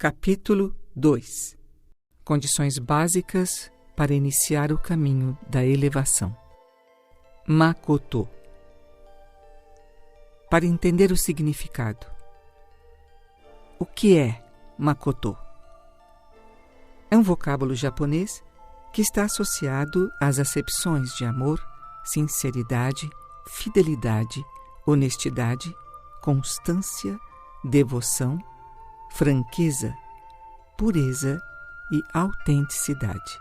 Capítulo 2. Condições básicas para iniciar o caminho da elevação. Makoto. Para entender o significado. O que é Makoto? É um vocábulo japonês que está associado às acepções de amor, sinceridade, fidelidade, honestidade, constância, devoção, franqueza, pureza e autenticidade.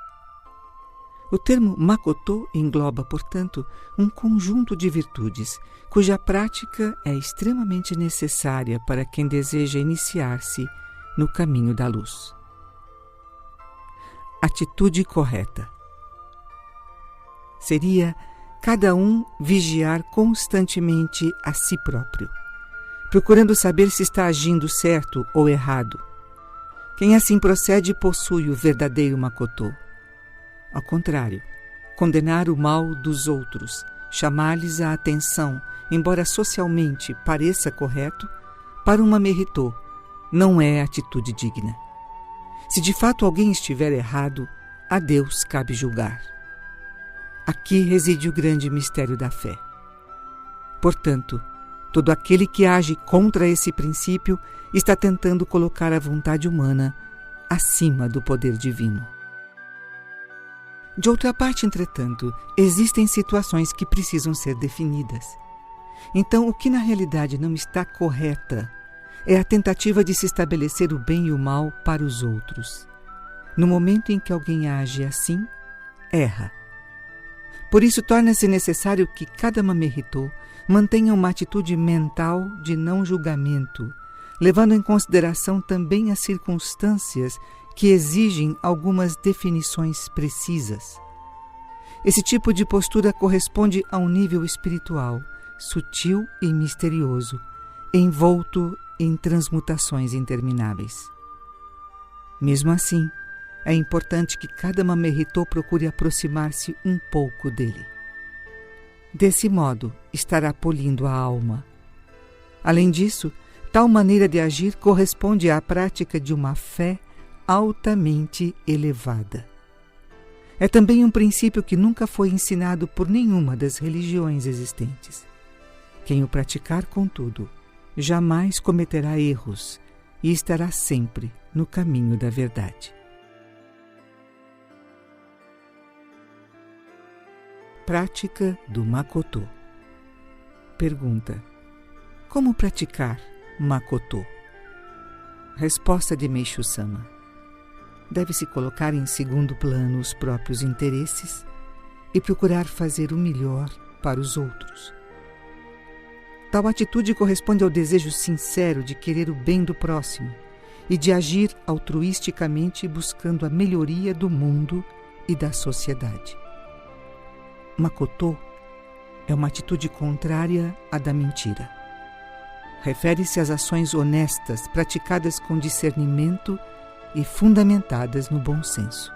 O termo Makoto engloba, portanto, um conjunto de virtudes cuja prática é extremamente necessária para quem deseja iniciar-se no caminho da luz. Atitude correta. Seria cada um vigiar constantemente a si próprio, procurando saber se está agindo certo ou errado. Quem assim procede possui o verdadeiro Makoto. Ao contrário, condenar o mal dos outros, chamar-lhes a atenção, embora socialmente pareça correto, para uma Merritô não é atitude digna. Se de fato alguém estiver errado, a Deus cabe julgar. Aqui reside o grande mistério da fé. Portanto, todo aquele que age contra esse princípio está tentando colocar a vontade humana acima do poder divino. De outra parte, entretanto, existem situações que precisam ser definidas. Então, o que na realidade não está correta é a tentativa de se estabelecer o bem e o mal para os outros. No momento em que alguém age assim, erra. Por isso, torna-se necessário que cada Merritô mantenha uma atitude mental de não julgamento, levando em consideração também as circunstâncias que exigem algumas definições precisas. Esse tipo de postura corresponde a um nível espiritual, sutil e misterioso, envolto em transmutações intermináveis. Mesmo assim, é importante que cada Merritô procure aproximar-se um pouco dele. Desse modo, estará polindo a alma. Além disso, tal maneira de agir corresponde à prática de uma fé altamente elevada. É também um princípio que nunca foi ensinado por nenhuma das religiões existentes. Quem o praticar, contudo, jamais cometerá erros e estará sempre no caminho da verdade. Prática do Makoto. Pergunta: como praticar Makoto? Resposta de Meishu-sama: deve-se colocar em segundo plano os próprios interesses e procurar fazer o melhor para os outros. Tal atitude corresponde ao desejo sincero de querer o bem do próximo e de agir altruisticamente buscando a melhoria do mundo e da sociedade. Makoto é uma atitude contrária à da mentira. Refere-se às ações honestas praticadas com discernimento e fundamentadas no bom senso.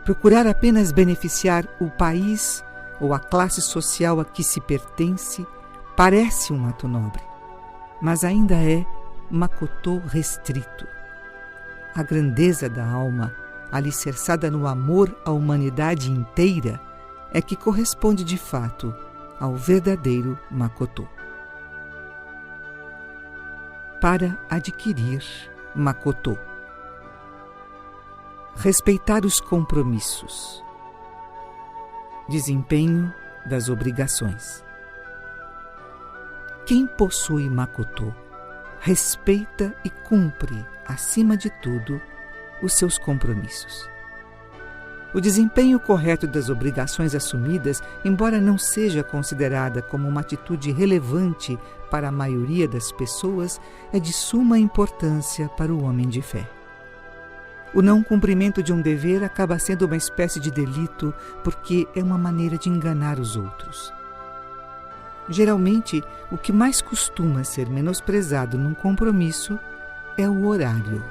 Procurar apenas beneficiar o país ou a classe social a que se pertence parece um ato nobre, mas ainda é Makoto restrito. A grandeza da alma, alicerçada no amor à humanidade inteira, é que corresponde de fato ao verdadeiro Makoto. Para adquirir Makoto. Respeitar os compromissos. Desempenho das obrigações. Quem possui Makoto respeita e cumpre, acima de tudo, os seus compromissos. O desempenho correto das obrigações assumidas, embora não seja considerada como uma atitude relevante para a maioria das pessoas, é de suma importância para o homem de fé. O não cumprimento de um dever acaba sendo uma espécie de delito porque é uma maneira de enganar os outros. Geralmente, o que mais costuma ser menosprezado num compromisso é o horário.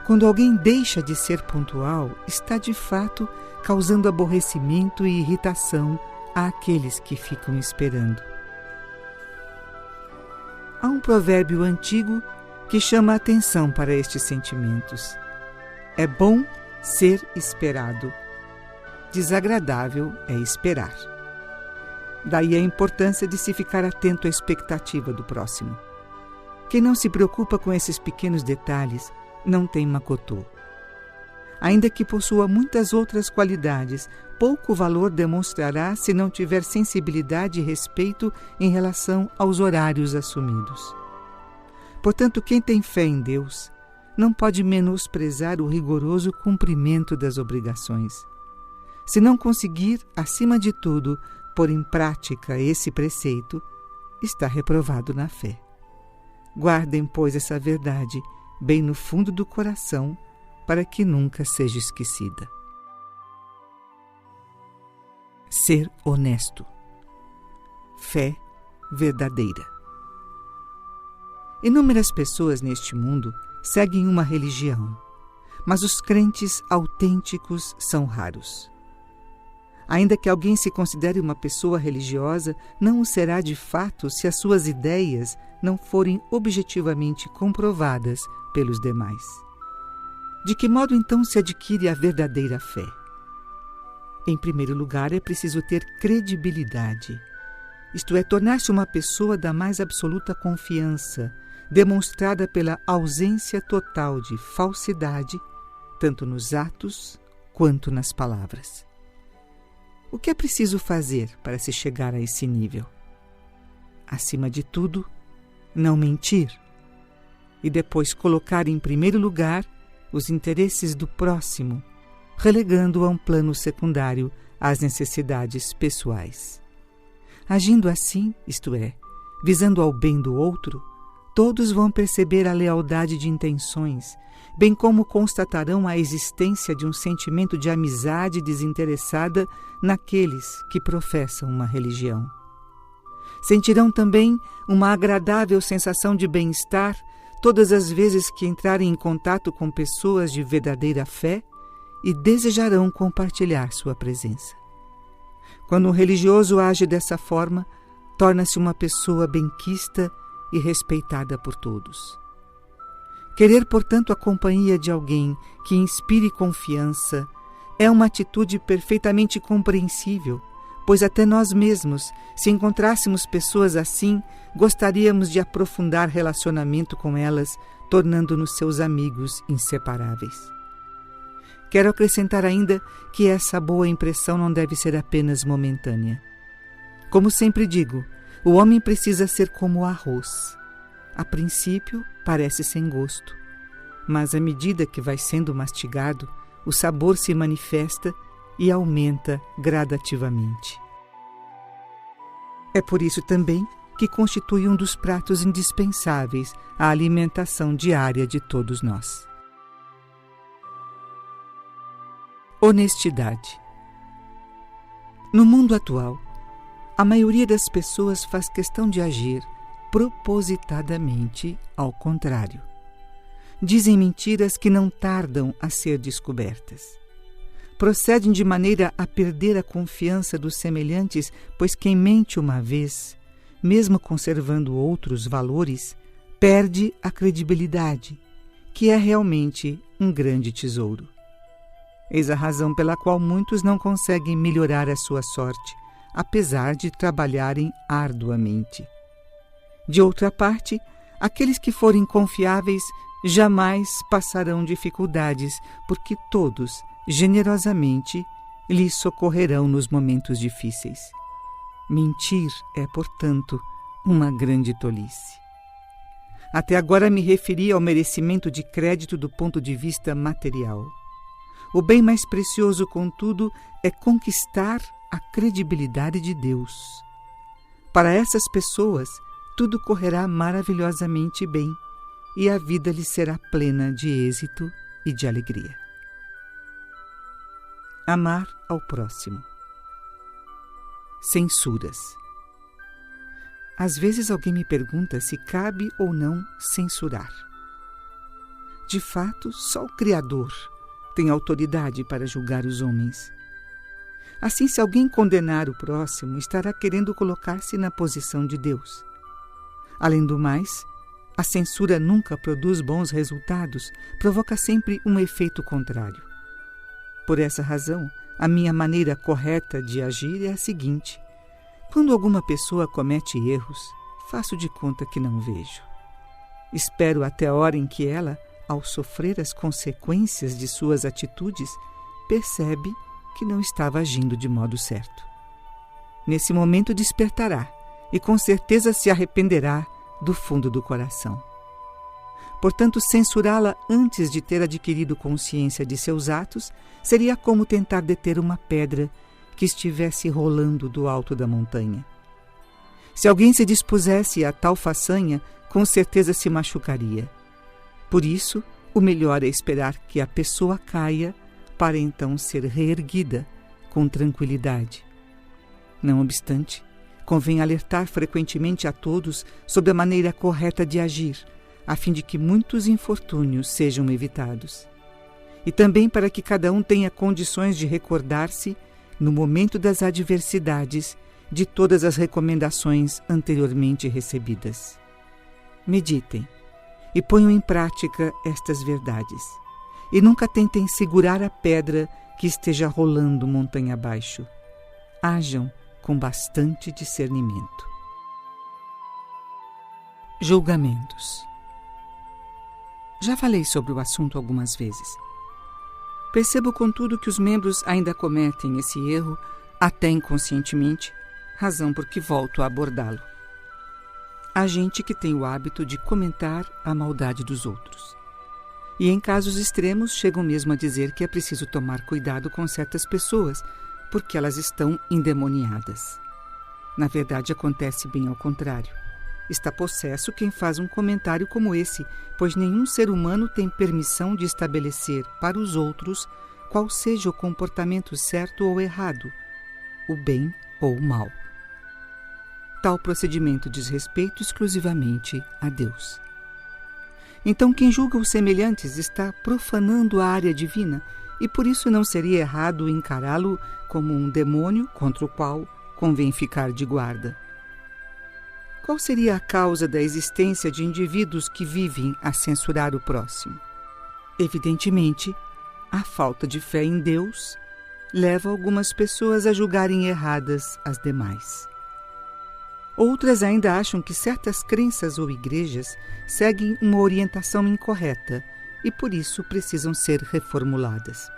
Quando alguém deixa de ser pontual, está de fato causando aborrecimento e irritação àqueles que ficam esperando. Há um provérbio antigo que chama a atenção para estes sentimentos. É bom ser esperado. Desagradável é esperar. Daí a importância de se ficar atento à expectativa do próximo. Quem não se preocupa com esses pequenos detalhes não tem Makoto. Ainda que possua muitas outras qualidades, pouco valor demonstrará se não tiver sensibilidade e respeito em relação aos horários assumidos. Portanto, quem tem fé em Deus não pode menosprezar o rigoroso cumprimento das obrigações. Se não conseguir, acima de tudo, pôr em prática esse preceito, está reprovado na fé. Guardem, pois, essa verdade bem no fundo do coração, para que nunca seja esquecida. Ser honesto. Fé verdadeira. Inúmeras pessoas neste mundo seguem uma religião, mas os crentes autênticos são raros. Ainda que alguém se considere uma pessoa religiosa, não o será de fato se as suas ideias não forem objetivamente comprovadas pelos demais. De que modo então se adquire a verdadeira fé? Em primeiro lugar, é preciso ter credibilidade, isto é, tornar-se uma pessoa da mais absoluta confiança, demonstrada pela ausência total de falsidade, tanto nos atos quanto nas palavras. O que é preciso fazer para se chegar a esse nível? Acima de tudo, não mentir, e depois colocar em primeiro lugar os interesses do próximo, relegando a um plano secundário as necessidades pessoais. Agindo assim, isto é, visando ao bem do outro, todos vão perceber a lealdade de intenções, bem como constatarão a existência de um sentimento de amizade desinteressada naqueles que professam uma religião. Sentirão também uma agradável sensação de bem-estar todas as vezes que entrarem em contato com pessoas de verdadeira fé e desejarão compartilhar sua presença. Quando um religioso age dessa forma, torna-se uma pessoa benquista e respeitada por todos. Querer, portanto, a companhia de alguém que inspire confiança é uma atitude perfeitamente compreensível, pois até nós mesmos, se encontrássemos pessoas assim, gostaríamos de aprofundar relacionamento com elas, tornando-nos seus amigos inseparáveis. Quero acrescentar ainda que essa boa impressão não deve ser apenas momentânea. Como sempre digo, o homem precisa ser como o arroz. A princípio, parece sem gosto, mas à medida que vai sendo mastigado, o sabor se manifesta e aumenta gradativamente. É por isso também que constitui um dos pratos indispensáveis à alimentação diária de todos nós. Honestidade. No mundo atual, a maioria das pessoas faz questão de agir propositadamente ao contrário. Dizem mentiras que não tardam a ser descobertas. Procedem de maneira a perder a confiança dos semelhantes, pois quem mente uma vez, mesmo conservando outros valores, perde a credibilidade, que é realmente um grande tesouro. Eis a razão pela qual muitos não conseguem melhorar a sua sorte, apesar de trabalharem arduamente. De outra parte, aqueles que forem confiáveis jamais passarão dificuldades, porque todos, generosamente, lhes socorrerão nos momentos difíceis. Mentir é, portanto, uma grande tolice. Até agora me referi ao merecimento de crédito do ponto de vista material. O bem mais precioso, contudo, é conquistar a credibilidade de Deus. Para essas pessoas, tudo correrá maravilhosamente bem e a vida lhes será plena de êxito e de alegria. Amar ao próximo. Censuras. Às vezes alguém me pergunta se cabe ou não censurar. De fato, só o Criador tem autoridade para julgar os homens. Assim, se alguém condenar o próximo, estará querendo colocar-se na posição de Deus. Além do mais, A censura nunca produz bons resultados, provoca sempre um efeito contrário. Por essa razão, a minha maneira correta de agir é a seguinte: quando alguma pessoa comete erros, faço de conta que não vejo. Espero até a hora em que ela, ao sofrer as consequências de suas atitudes, percebe que não estava agindo de modo certo. Nesse momento despertará e com certeza se arrependerá do fundo do coração. Portanto, censurá-la antes de ter adquirido consciência de seus atos seria como tentar deter uma pedra que estivesse rolando do alto da montanha. Se alguém se dispusesse a tal façanha, com certeza se machucaria. Por isso, o melhor é esperar que a pessoa caia para então ser reerguida com tranquilidade. Não obstante, convém alertar frequentemente a todos sobre a maneira correta de agir, a fim de que muitos infortúnios sejam evitados. E também para que cada um tenha condições de recordar-se, no momento das adversidades, de todas as recomendações anteriormente recebidas. Meditem e ponham em prática estas verdades, e nunca tentem segurar a pedra que esteja rolando montanha abaixo. Hajam com bastante discernimento. Julgamentos. Já falei sobre o assunto algumas vezes. Percebo, contudo, que os membros ainda cometem esse erro, até inconscientemente, razão por que volto a abordá-lo. Há gente que tem o hábito de comentar a maldade dos outros. E em casos extremos chegam mesmo a dizer que é preciso tomar cuidado com certas pessoas, porque elas estão endemoniadas. Na verdade, acontece bem ao contrário. Está possesso quem faz um comentário como esse, pois nenhum ser humano tem permissão de estabelecer para os outros qual seja o comportamento certo ou errado, o bem ou o mal. Tal procedimento diz respeito exclusivamente a Deus. Então, quem julga os semelhantes está profanando a área divina, e por isso não seria errado encará-lo como um demônio contra o qual convém ficar de guarda. Qual seria a causa da existência de indivíduos que vivem a censurar o próximo? Evidentemente, a falta de fé em Deus leva algumas pessoas a julgarem erradas as demais. Outras ainda acham que certas crenças ou igrejas seguem uma orientação incorreta e por isso precisam ser reformuladas.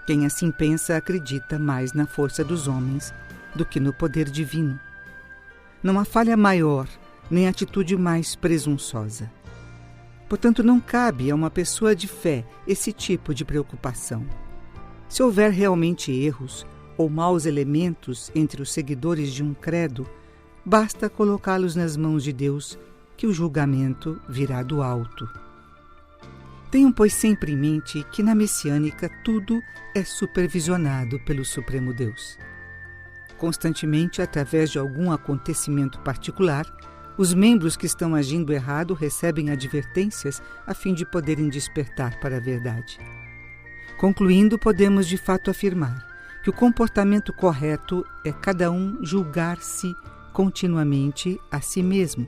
Quem assim pensa acredita mais na força dos homens do que no poder divino. Não há falha maior, nem atitude mais presunçosa. Portanto, não cabe a uma pessoa de fé esse tipo de preocupação. Se houver realmente erros ou maus elementos entre os seguidores de um credo, basta colocá-los nas mãos de Deus, que o julgamento virá do alto. Tenham, pois, sempre em mente que na messiânica tudo é supervisionado pelo Supremo Deus. Constantemente, através de algum acontecimento particular, os membros que estão agindo errado recebem advertências a fim de poderem despertar para a verdade. Concluindo, podemos de fato afirmar que o comportamento correto é cada um julgar-se continuamente a si mesmo,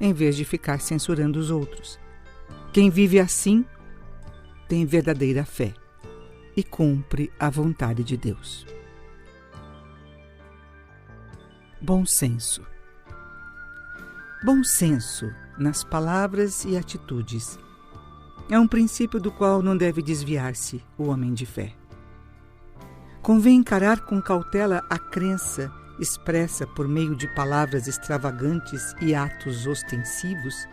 em vez de ficar censurando os outros. Quem vive assim tem verdadeira fé e cumpre a vontade de Deus. Bom senso. Bom senso nas palavras e atitudes é um princípio do qual não deve desviar-se o homem de fé. Convém encarar com cautela a crença expressa por meio de palavras extravagantes e atos ostensivos,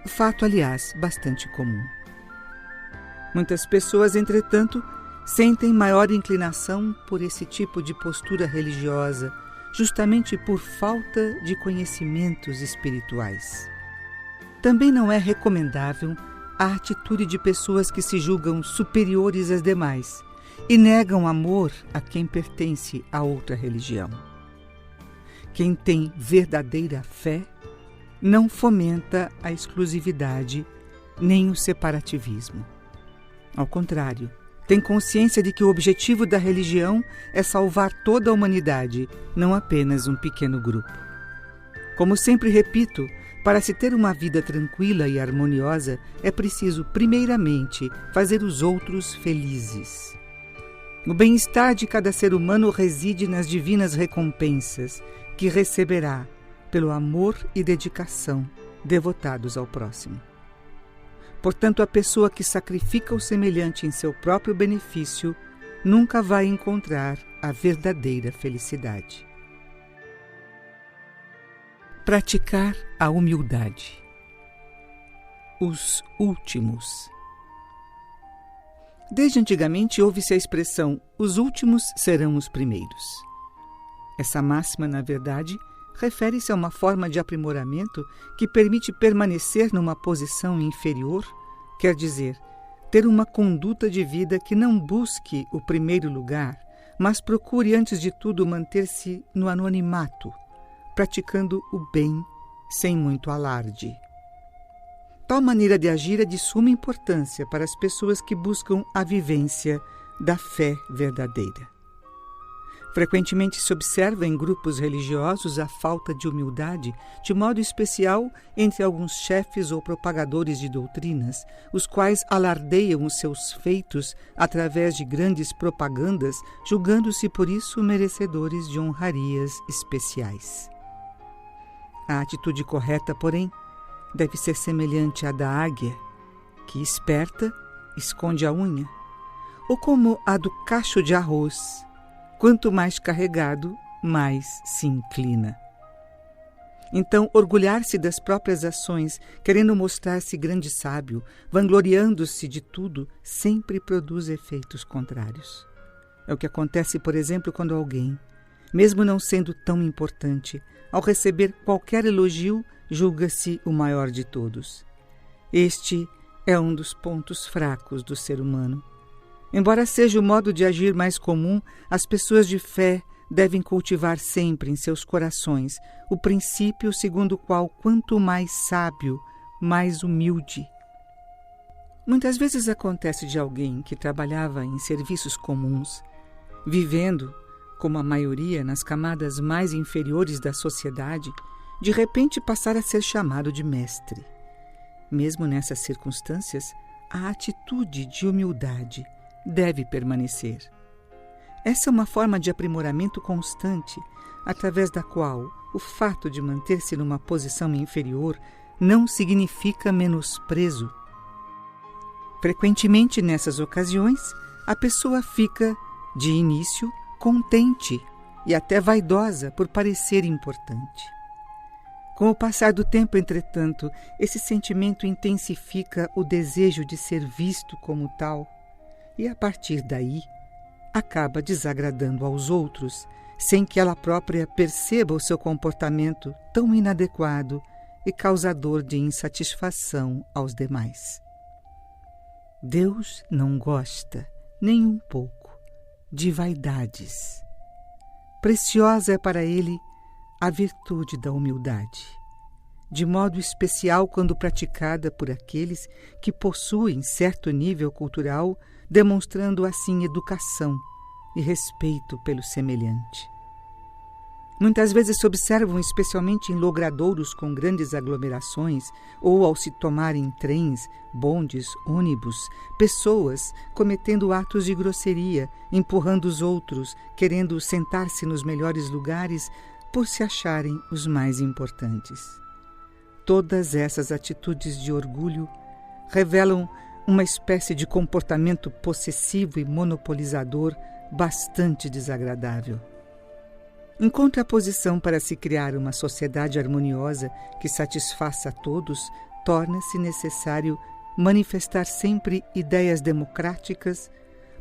fato, aliás, bastante comum. Muitas pessoas, entretanto, sentem maior inclinação por esse tipo de postura religiosa, justamente por falta de conhecimentos espirituais. Também não é recomendável a atitude de pessoas que se julgam superiores às demais e negam amor a quem pertence a outra religião. Quem tem verdadeira fé não fomenta a exclusividade nem o separativismo. Ao contrário, tem consciência de que o objetivo da religião é salvar toda a humanidade, não apenas um pequeno grupo. Como sempre repito, Para se ter uma vida tranquila e harmoniosa, é preciso, primeiramente, fazer os outros felizes. O bem-estar de cada ser humano reside nas divinas recompensas que receberá pelo amor e dedicação devotados ao próximo. Portanto, a pessoa que sacrifica o semelhante em seu próprio benefício nunca vai encontrar a verdadeira felicidade. Praticar a humildade. Os últimos. Desde antigamente ouve-se a expressão "os últimos serão os primeiros". Essa máxima, na verdade, refere-se a uma forma de aprimoramento que permite permanecer numa posição inferior, quer dizer, ter uma conduta de vida que não busque o primeiro lugar, mas procure, antes de tudo, manter-se no anonimato, praticando o bem sem muito alarde. Tal maneira de agir é de suma importância para as pessoas que buscam a vivência da fé verdadeira. Frequentemente se observa em grupos religiosos a falta de humildade, de modo especial entre alguns chefes ou propagadores de doutrinas, os quais alardeiam os seus feitos através de grandes propagandas, julgando-se por isso merecedores de honrarias especiais. A atitude correta, porém, deve ser semelhante à da águia, que, esperta, esconde a unha, ou como a do cacho de arroz. Quanto mais carregado, mais se inclina. Então, orgulhar-se das próprias ações, querendo mostrar-se grande sábio, vangloriando-se de tudo, sempre produz efeitos contrários. É o que acontece, por exemplo, quando alguém, mesmo não sendo tão importante, ao receber qualquer elogio, julga-se o maior de todos. Este é um dos pontos fracos do ser humano. Embora seja o modo de agir mais comum, as pessoas de fé devem cultivar sempre em seus corações o princípio segundo o qual quanto mais sábio, mais humilde. Muitas vezes acontece de alguém que trabalhava em serviços comuns, vivendo, como a maioria, nas camadas mais inferiores da sociedade, de repente passar a ser chamado de mestre. Mesmo nessas circunstâncias, a atitude de humildade deve permanecer. Essa é uma forma de aprimoramento constante, através da qual o fato de manter-se numa posição inferior não significa menosprezo. Frequentemente, nessas ocasiões, a pessoa fica, de início, contente e até vaidosa por parecer importante. Com o passar do tempo, entretanto, esse sentimento intensifica o desejo de ser visto como tal e, a partir daí, acaba desagradando aos outros, sem que ela própria perceba o seu comportamento tão inadequado e causador de insatisfação aos demais. Deus não gosta, nem um pouco, de vaidades. Preciosa é para ele a virtude da humildade, de modo especial quando praticada por aqueles que possuem certo nível cultural, demonstrando assim educação e respeito pelo semelhante. Muitas vezes se observam, especialmente em logradouros com grandes aglomerações, ou ao se tomarem trens, bondes, ônibus, pessoas cometendo atos de grosseria, empurrando os outros, querendo sentar-se nos melhores lugares por se acharem os mais importantes. Todas essas atitudes de orgulho revelam uma espécie de comportamento possessivo e monopolizador bastante desagradável. Em contraposição, para se criar uma sociedade harmoniosa que satisfaça a todos, torna-se necessário manifestar sempre ideias democráticas,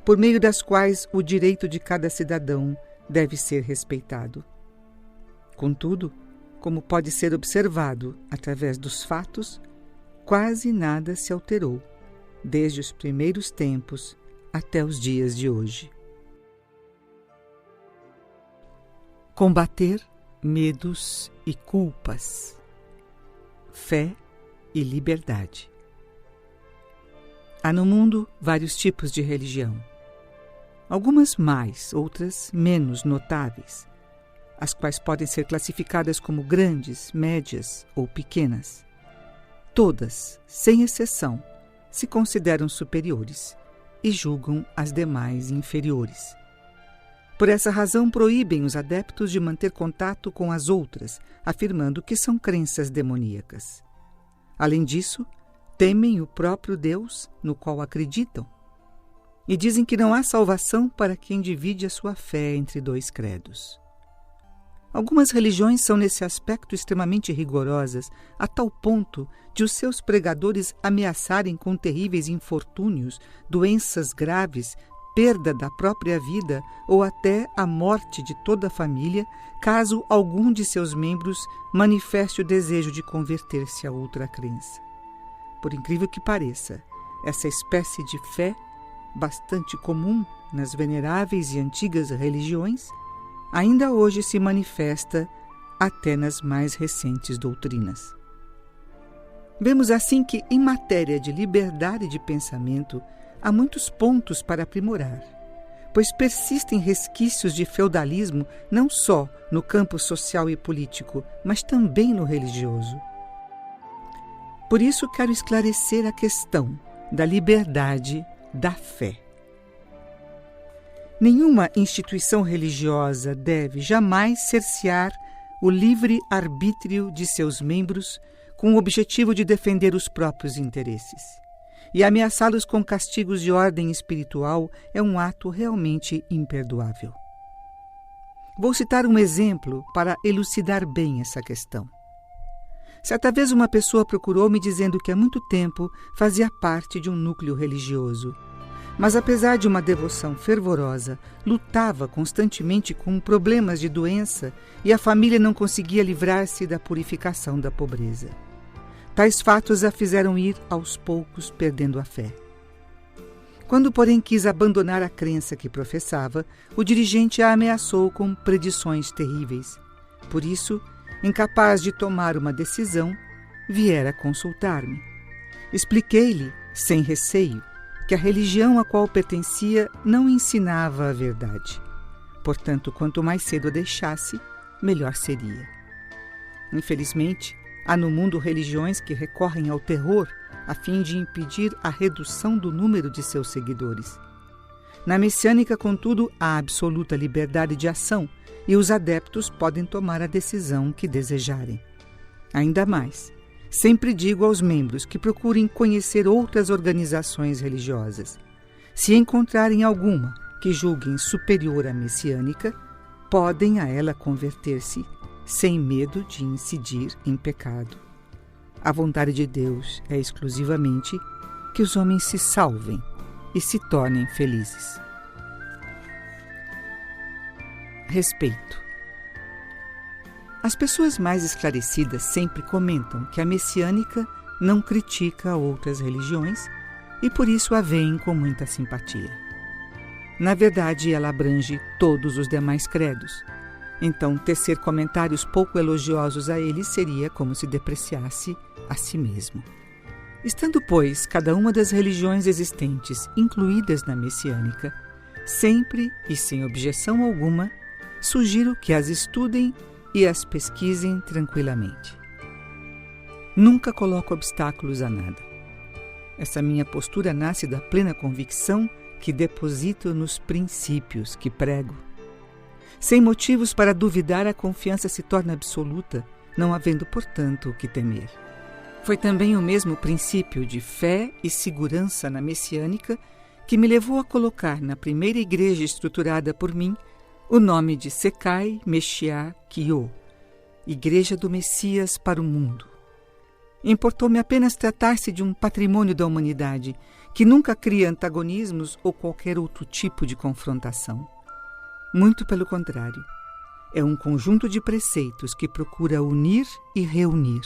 por meio das quais o direito de cada cidadão deve ser respeitado. Contudo, como pode ser observado através dos fatos, quase nada se alterou, desde os primeiros tempos até os dias de hoje. Combater medos e culpas. Fé e liberdade. Há no mundo vários tipos de religião. Algumas mais, outras menos notáveis. as quais podem ser classificadas como grandes, médias ou pequenas. Todas, sem exceção, se consideram superiores e julgam as demais inferiores. Por essa razão, proíbem os adeptos de manter contato com as outras, afirmando que são crenças demoníacas. Além disso, temem o próprio Deus no qual acreditam e dizem que não há salvação para quem divide a sua fé entre dois credos. Algumas religiões são nesse aspecto extremamente rigorosas, a tal ponto de os seus pregadores ameaçarem com terríveis infortúnios, doenças graves, perda da própria vida ou até a morte de toda a família, caso algum de seus membros manifeste o desejo de converter-se a outra crença. Por incrível que pareça, essa espécie de fé, bastante comum nas veneráveis e antigas religiões, ainda hoje se manifesta até nas mais recentes doutrinas. Vemos assim que, em matéria de liberdade de pensamento, há muitos pontos para aprimorar, pois persistem resquícios de feudalismo não só no campo social e político, mas também no religioso. Por isso quero esclarecer a questão da liberdade da fé. Nenhuma instituição religiosa deve jamais cercear o livre arbítrio de seus membros com o objetivo de defender os próprios interesses. E ameaçá-los com castigos de ordem espiritual é um ato realmente imperdoável. Vou citar um exemplo para elucidar bem essa questão. Certa vez uma pessoa procurou-me dizendo que há muito tempo fazia parte de um núcleo religioso, mas apesar de uma devoção fervorosa, lutava constantemente com problemas de doença e a família não conseguia livrar-se da purificação da pobreza. Tais fatos a fizeram ir, aos poucos, perdendo a fé. Quando, porém, quis abandonar a crença que professava, o dirigente a ameaçou com predições terríveis. Por isso, incapaz de tomar uma decisão, viera consultar-me. Expliquei-lhe, sem receio, que a religião a qual pertencia não ensinava a verdade. Portanto, quanto mais cedo a deixasse, melhor seria. Infelizmente, há no mundo religiões que recorrem ao terror a fim de impedir a redução do número de seus seguidores. Na messiânica, contudo, há absoluta liberdade de ação e os adeptos podem tomar a decisão que desejarem. Ainda mais, sempre digo aos membros que procurem conhecer outras organizações religiosas. Se encontrarem alguma que julguem superior à messiânica, podem a ela converter-se sem medo de incidir em pecado. A vontade de Deus é exclusivamente que os homens se salvem e se tornem felizes. Respeito. As pessoas mais esclarecidas sempre comentam que a messiânica não critica outras religiões e por isso a veem com muita simpatia. Na verdade, ela abrange todos os demais credos. Então, tecer comentários pouco elogiosos a ele seria como se depreciasse a si mesmo. Estando, pois, cada uma das religiões existentes incluídas na messiânica, sempre e sem objeção alguma, sugiro que as estudem e as pesquisem tranquilamente. Nunca coloco obstáculos a nada. Essa minha postura nasce da plena convicção que deposito nos princípios que prego. Sem motivos para duvidar, a confiança se torna absoluta, não havendo, portanto, o que temer. Foi também o mesmo princípio de fé e segurança na messiânica que me levou a colocar na primeira igreja estruturada por mim o nome de Sekai Messiah Kyo, Igreja do Messias para o Mundo. Importou-me apenas tratar-se de um patrimônio da humanidade que nunca cria antagonismos ou qualquer outro tipo de confrontação. Muito pelo contrário, é um conjunto de preceitos que procura unir e reunir,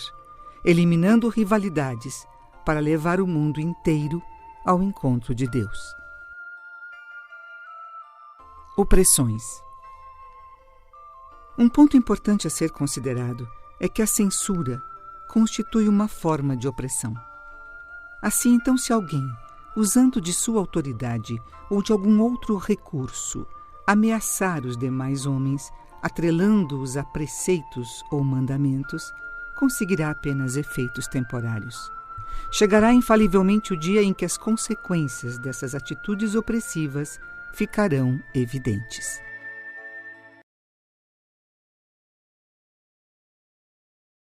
eliminando rivalidades para levar o mundo inteiro ao encontro de Deus. Opressões. Um ponto importante a ser considerado é que a censura constitui uma forma de opressão. Assim, então, se alguém, usando de sua autoridade ou de algum outro recurso, ameaçar os demais homens, atrelando-os a preceitos ou mandamentos, conseguirá apenas efeitos temporários. Chegará infalivelmente o dia em que as consequências dessas atitudes opressivas ficarão evidentes.